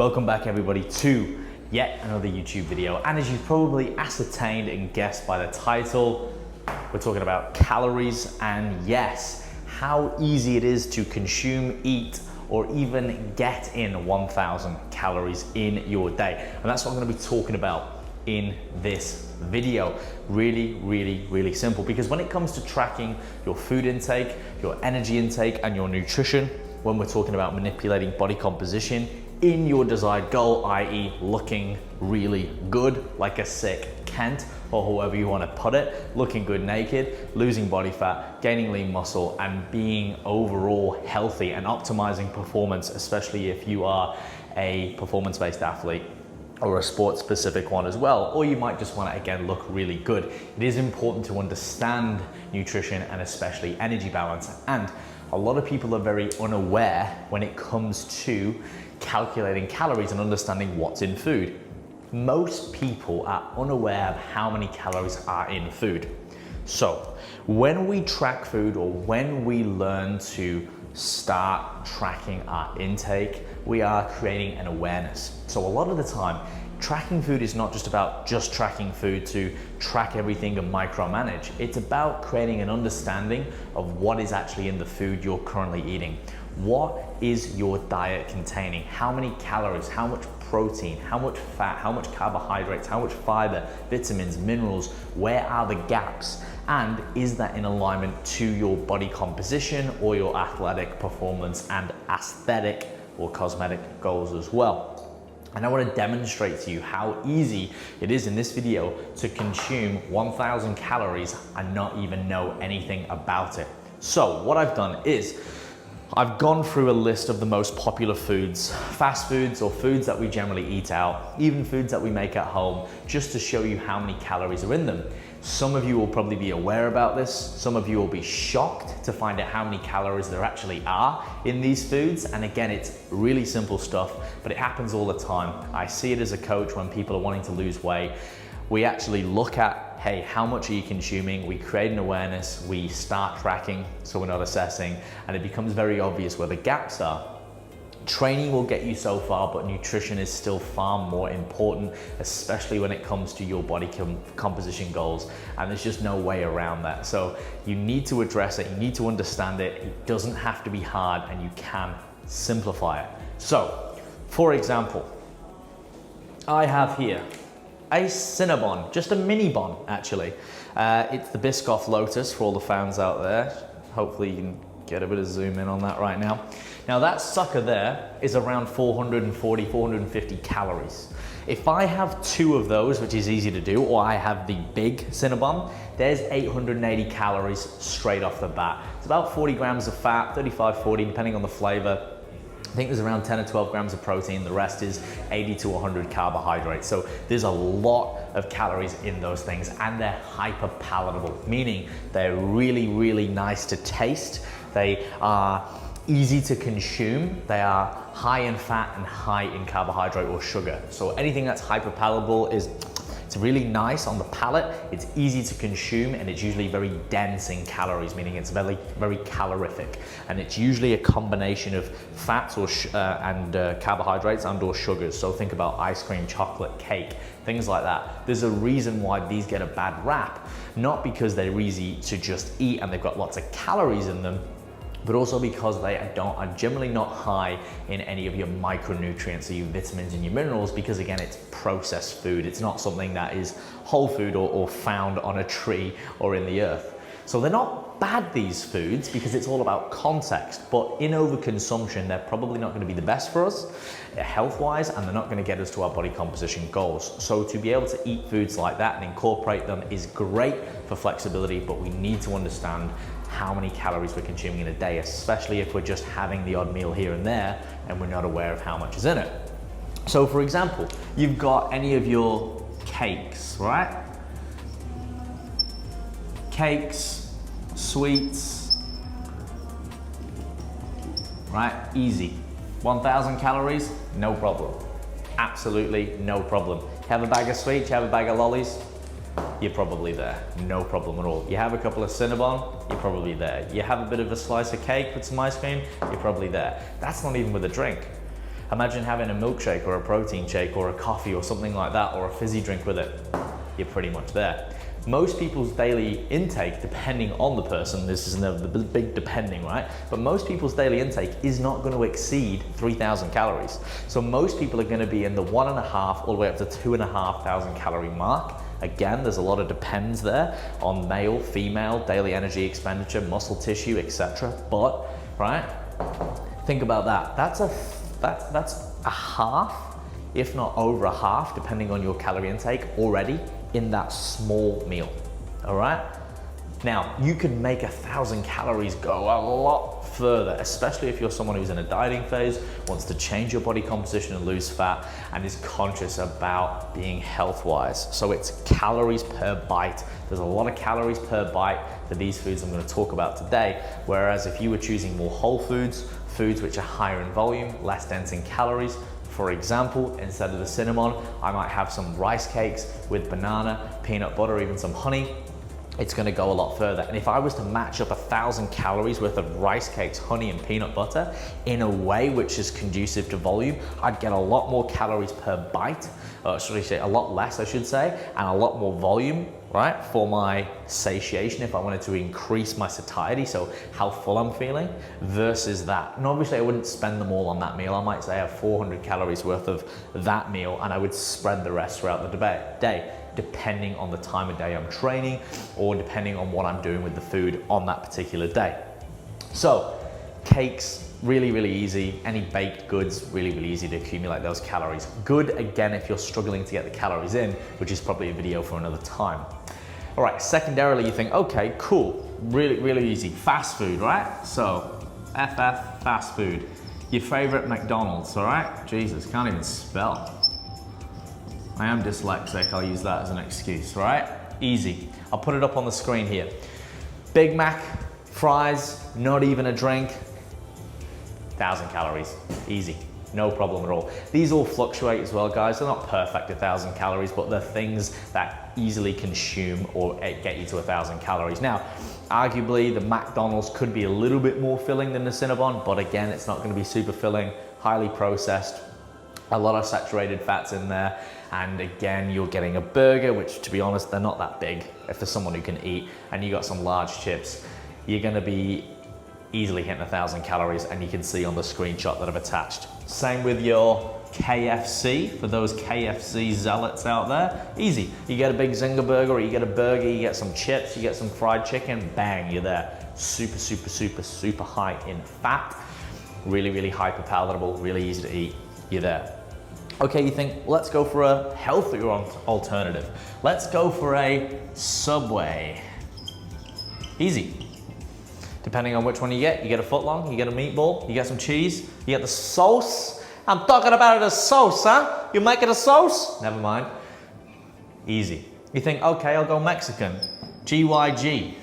Welcome back everybody to yet another YouTube video. And as you've probably ascertained and guessed by the title, we're talking about calories and yes, how easy it is to consume, eat, or even get in 1,000 calories in your day. And that's what I'm gonna be talking about in this video. Really simple, because when it comes to tracking your food intake, your energy intake, and your nutrition, when we're talking about manipulating body composition in your desired goal, i.e. looking really good, like a sick Kent, or however you want to put it, looking good naked, losing body fat, gaining lean muscle, and being overall healthy and optimizing performance, especially if you are a performance-based athlete or a sport-specific one as well, or you might just want to, again, look really good. It is important to understand nutrition and especially energy balance. And a lot of people are very unaware when it comes to calculating calories and understanding what's in food. Most people are unaware of how many calories are in food. So when we track food, or when we learn to start tracking our intake, we are creating an awareness. So a lot of the time, tracking food is not just about just tracking food to track everything and micromanage. It's about creating an understanding of what is actually in the food you're currently eating. What is your diet containing? How many calories, how much protein, how much fat, how much carbohydrates, how much fiber, vitamins, minerals? Where are the gaps? And is that in alignment to your body composition or your athletic performance and aesthetic or cosmetic goals as well? And I want to demonstrate to you how easy it is in this video to consume 1,000 calories and not even know anything about it. So what I've done is I've gone through a list of the most popular foods, fast foods or foods that we generally eat out, even foods that we make at home, just to show you how many calories are in them. Some of you will probably be aware about this. Some of you will be shocked to find out how many calories there actually are in these foods. And again, it's really simple stuff, but it happens all the time. I see it as a coach when people are wanting to lose weight. We actually look at, hey, how much are you consuming? We create an awareness, we start tracking, so we're not assessing, and it becomes very obvious where the gaps are. Training will get you so far, but nutrition is still far more important, especially when it comes to your body composition goals, and there's just no way around that. So you need to address it, you need to understand it. It doesn't have to be hard, and you can simplify it. So, for example, I have here a Cinnabon, just a mini bon actually. It's the Biscoff Lotus for all the fans out there. Hopefully you can get a bit of zoom in on that right now. Now that sucker there is around 440, 450 calories. If I have two of those, which is easy to do, or I have the big Cinnabon, there's 880 calories straight off the bat. It's about 40 grams of fat, 35, 40, depending on the flavor. I think there's around 10 or 12 grams of protein. The rest is 80 to 100 carbohydrates. So there's a lot of calories in those things, and they're hyperpalatable, meaning they're really nice to taste. They are easy to consume. They are high in fat and high in carbohydrate or sugar. So anything that's hyperpalatable it's really nice on the palate, it's easy to consume, and it's usually very dense in calories, meaning it's very calorific. And it's usually a combination of fats or carbohydrates and or sugars. So think about ice cream, chocolate, cake, things like that. There's a reason why these get a bad rap, not because they're easy to just eat and they've got lots of calories in them, but also because they are generally not high in any of your micronutrients, so your vitamins and your minerals, because again, it's processed food. It's not something that is whole food or found on a tree or in the earth. So they're not bad, these foods, because it's all about context, but in overconsumption, they're probably not gonna be the best for us health-wise, and they're not gonna get us to our body composition goals. So to be able to eat foods like that and incorporate them is great for flexibility, but we need to understand how many calories we're consuming in a day, especially if we're just having the odd meal here and there and we're not aware of how much is in it. So for example, you've got any of your cakes, right? Cakes, sweets, right? Easy. 1,000 calories, no problem. Absolutely no problem. You have a bag of sweets, you have a bag of lollies, you're probably there, no problem at all. You have a couple of Cinnabon, you're probably there. You have a bit of a slice of cake with some ice cream, you're probably there. That's not even with a drink. Imagine having a milkshake or a protein shake or a coffee or something like that, or a fizzy drink with it. You're pretty much there. Most people's daily intake, depending on the person, this is the big depending, right? But most people's daily intake is not going to exceed 3,000 calories. So most people are going to be in the 1.5 all the way up to 2,500 calorie mark. Again, there's a lot of depends there on male, female, daily energy expenditure, muscle tissue, etc. But, right, think about that. That's a half, if not over a half, depending on your calorie intake already in that small meal, all right? Now, you can make 1,000 calories go a lot further, especially if you're someone who's in a dieting phase, wants to change your body composition and lose fat, and is conscious about being health-wise. So it's calories per bite. There's a lot of calories per bite for these foods I'm gonna talk about today, whereas if you were choosing more whole foods, foods which are higher in volume, less dense in calories, for example, instead of the cinnamon, I might have some rice cakes with banana, peanut butter, even some honey. It's gonna go a lot further. And if I was to match up 1,000 calories worth of rice cakes, honey, and peanut butter in a way which is conducive to volume, I'd get a lot more calories per bite, or should I say a lot less, I should say, and a lot more volume, right, for my satiation if I wanted to increase my satiety, so how full I'm feeling, versus that. And obviously I wouldn't spend them all on that meal. I might say I have 400 calories worth of that meal, and I would spread the rest throughout the day, depending on the time of day I'm training or depending on what I'm doing with the food on that particular day. So cakes, really, really easy. Any baked goods, really, really easy to accumulate those calories. Good, again, if you're struggling to get the calories in, which is probably a video for another time. All right, secondarily, you think, okay, cool, really, really easy. Fast food, right? So, FF, fast food. Your favorite McDonald's, all right? Jesus, can't even spell. I am dyslexic, I'll use that as an excuse, right? Easy. I'll put it up on the screen here. Big Mac, fries, not even a drink, 1,000 calories, easy, no problem at all. These all fluctuate as well, guys. They're not perfect 1,000 calories, but they're things that easily consume or get you to 1,000 calories. Now, arguably the McDonald's could be a little bit more filling than the Cinnabon, but again, it's not gonna be super filling, highly processed, a lot of saturated fats in there. And again, you're getting a burger, which to be honest, they're not that big if there's someone who can eat, and you got some large chips, you're gonna be easily hitting 1,000 calories, and you can see on the screenshot that I've attached. Same with your KFC, for those KFC zealots out there, easy. You get a big Zinger burger, or you get a burger, you get some chips, you get some fried chicken, bang, you're there. Super, super, super, super high in fat, really, really hyperpalatable, really easy to eat, you're there. Okay, you think, let's go for a healthier alternative. Let's go for a Subway. Easy. Depending on which one you get a footlong, you get a meatball, you get some cheese, you get the sauce. I'm talking about the sauce, huh? You make it a sauce? Never mind. Easy. You think, okay, I'll go Mexican. GYG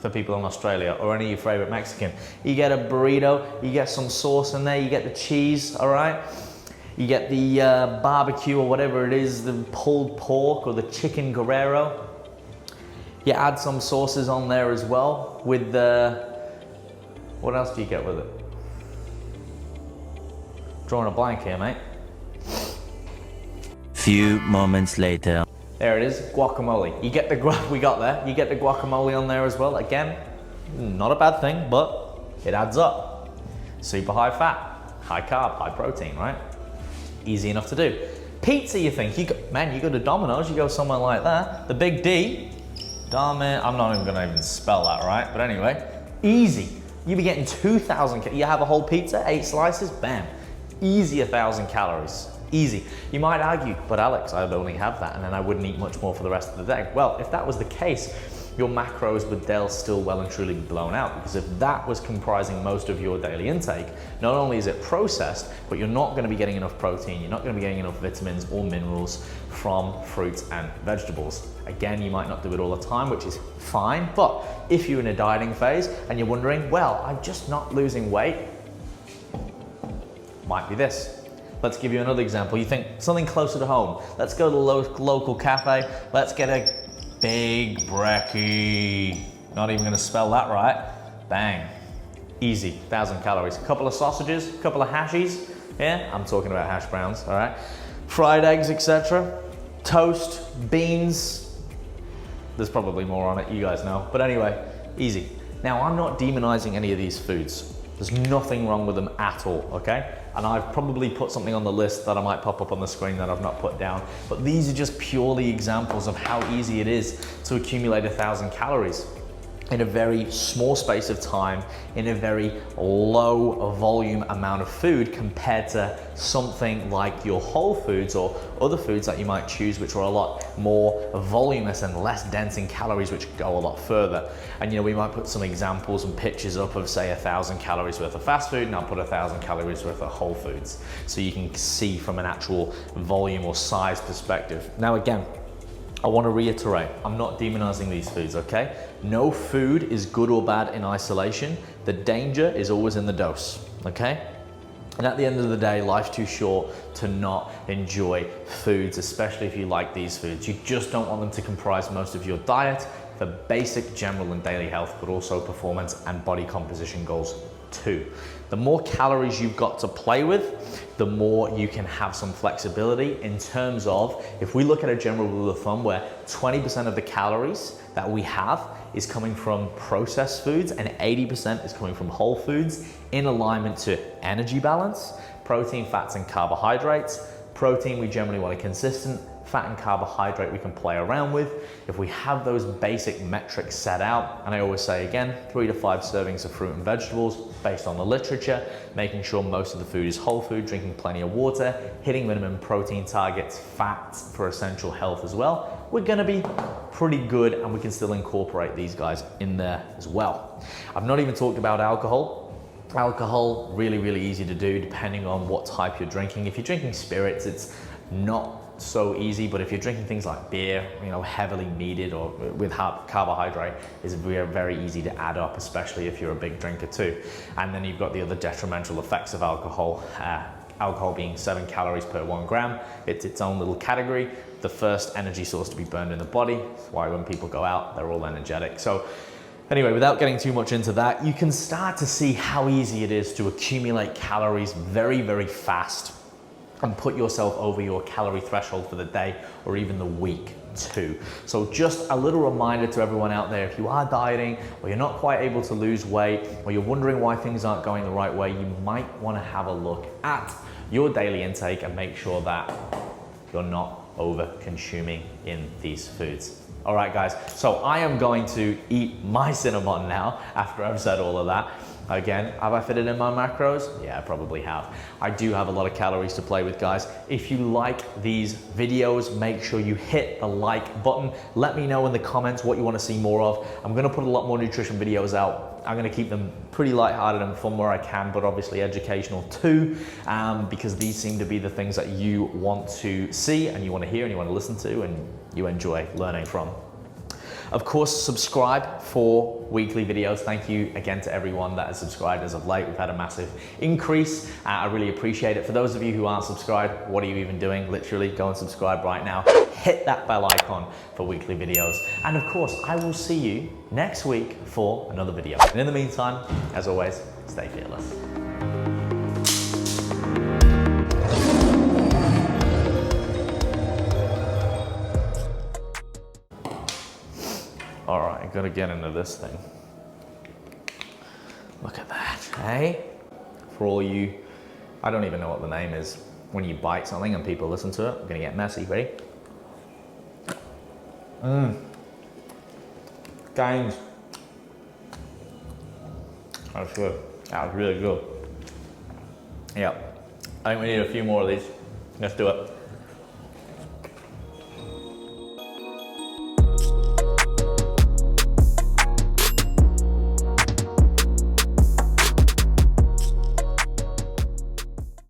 for people in Australia, or any of your favorite Mexican. You get a burrito, you get some sauce in there, you get the cheese, all right? You get the barbecue or whatever it is, the pulled pork or the chicken guerrero. You add some sauces on there as well with the, what else do you get with it? Drawing a blank here, mate. Few moments later. There it is, guacamole. You get the we got there. You get the guacamole on there as well. Again, not a bad thing, but it adds up. Super high fat, high carb, high protein, right? Easy enough to do. Pizza, you think, you go to Domino's, you go somewhere like that. The Big D, I'm not even gonna even spell that, right? But anyway, easy. You be getting 2,000, you have a whole pizza, 8 slices, bam. Easy 1,000 calories, easy. You might argue, but Alex, I'd only have that and then I wouldn't eat much more for the rest of the day. Well, if that was the case, your macros would still well and truly be blown out, because if that was comprising most of your daily intake, not only is it processed, but you're not gonna be getting enough protein, you're not gonna be getting enough vitamins or minerals from fruits and vegetables. Again, you might not do it all the time, which is fine, but if you're in a dieting phase and you're wondering, well, I'm just not losing weight, might be this. Let's give you another example. You think something closer to home. Let's go to the local cafe, let's get a big brekkie. Not even gonna spell that right. Bang. Easy, 1,000 calories. A couple of sausages, a couple of hashies, Yeah, I'm talking about hash browns, all right? Fried eggs, etc. Toast, beans. There's probably more on it, you guys know. But anyway, easy. Now, I'm not demonizing any of these foods. There's nothing wrong with them at all, okay? And I've probably put something on the list that I might pop up on the screen that I've not put down. But these are just purely examples of how easy it is to accumulate 1,000 calories in a very small space of time, in a very low volume amount of food compared to something like your whole foods or other foods that you might choose, which are a lot more voluminous and less dense in calories, which go a lot further. And we might put some examples and pictures up of say 1,000 calories worth of fast food, and I'll put 1,000 calories worth of whole foods. So you can see from an actual volume or size perspective. Now again, I want to reiterate, I'm not demonizing these foods, okay? No food is good or bad in isolation. The danger is always in the dose, okay? And at the end of the day, life's too short to not enjoy foods, especially if you like these foods. You just don't want them to comprise most of your diet for basic, general, and daily health, but also performance and body composition goals too. The more calories you've got to play with, the more you can have some flexibility in terms of, if we look at a general rule of thumb where 20% of the calories that we have is coming from processed foods and 80% is coming from whole foods in alignment to energy balance, protein, fats, and carbohydrates. Protein, we generally want a consistent. Fat and carbohydrate we can play around with. If we have those basic metrics set out, and I always say again, 3 to 5 servings of fruit and vegetables based on the literature, making sure most of the food is whole food, drinking plenty of water, hitting minimum protein targets, fats for essential health as well, we're gonna be pretty good, and we can still incorporate these guys in there as well. I've not even talked about alcohol. Alcohol, really, really easy to do depending on what type you're drinking. If you're drinking spirits, it's not so easy, but if you're drinking things like beer, heavily meaded or with carbohydrate, is very easy to add up, especially if you're a big drinker too. And then you've got the other detrimental effects of alcohol. Alcohol being 7 calories per 1 gram. It's its own little category. The first energy source to be burned in the body. That's why when people go out, they're all energetic. So anyway, without getting too much into that, you can start to see how easy it is to accumulate calories very, very fast and put yourself over your calorie threshold for the day or even the week too. So just a little reminder to everyone out there, if you are dieting or you're not quite able to lose weight or you're wondering why things aren't going the right way, you might want to have a look at your daily intake and make sure that you're not over consuming in these foods. All right guys, so I am going to eat my cinnamon now after I've said all of that. Again, have I fit it in my macros? Yeah, I probably have. I do have a lot of calories to play with, guys. If you like these videos, make sure you hit the like button. Let me know in the comments what you want to see more of. I'm going to put a lot more nutrition videos out. I'm going to keep them pretty lighthearted and fun where I can, but obviously educational too, because these seem to be the things that you want to see and you want to hear and you want to listen to and you enjoy learning from. Of course, subscribe for weekly videos. Thank you again to everyone that has subscribed as of late. We've had a massive increase. I really appreciate it. For those of you who aren't subscribed, what are you even doing? Literally go and subscribe right now. Hit that bell icon for weekly videos. And of course, I will see you next week for another video. And in the meantime, as always, stay fearless. All right, I gotta get into this thing. Look at that, hey? For all you, I don't even know what the name is, when you bite something and people listen to it. I'm gonna get messy, ready? Gangs. That was good. That was really good. Yep. I think we need a few more of these. Let's do it.